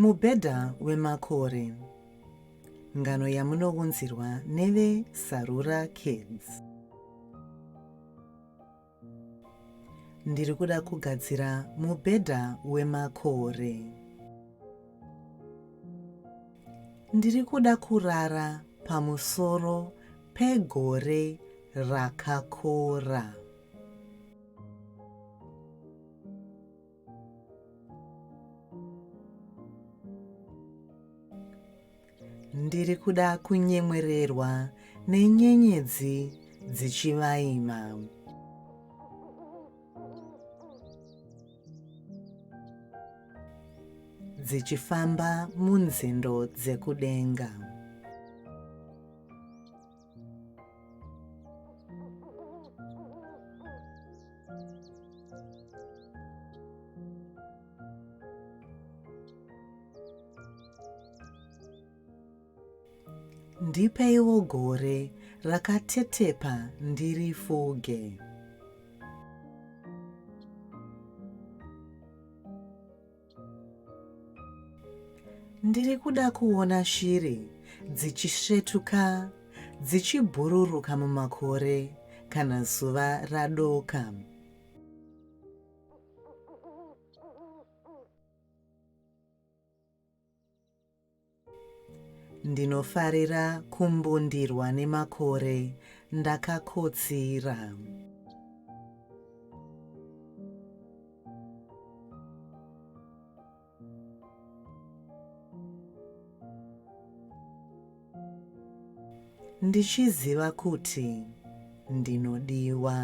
Mubhedha wemakore. Ngano yamunounzirwa neve Sarura Kids. Ndiri kuda kugadzira mubhedha wemakore. Ndiri kuda kurara pamusoro pegore rakakora. Ndiri kuda kunyemwererwa nenyenyedzi dzichivaima. Dzichifamba munzendo dzekudenga. Ndipeiwo gore rakatetepa ndirifuge. Ndiri kuda kuona shiri dzichisvetuka, dzichibhururuka mumakore kana zuva radoka. Ndinofarira kumbundirwa nemakore ndakakotsira. Ndichiziva kuti ndinodiwa.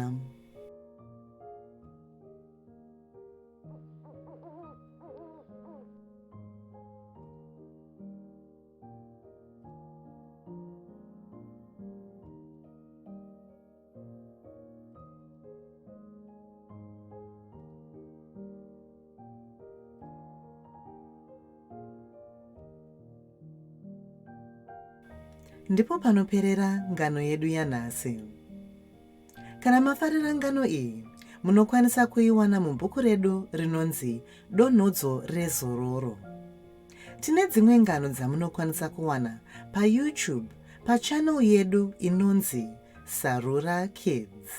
Ndipo panoperera ngano yedu yanhasi. Kana mafarira ngano iyi, munokwanisa kuiwana mubhuku redu rinonzi Donhodzo reZororo. Tine dzimwe ngano dzamunokwanisa kuwana paYouTube pachannel yedu inonzi Sarura Kids.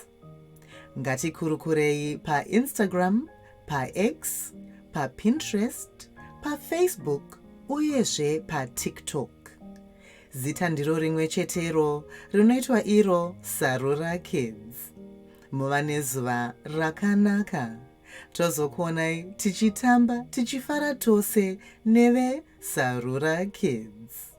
Ngatikurukurei paInstagram, paX, paPinterest, paFacebook uyezve paTikTok. Zita ndiro rimwe chetero rinoitwa iro Sarura Kids. Muva nezuva rakanaka. Tozokuonai tichitamba tichifara tose neve Sarura Kids.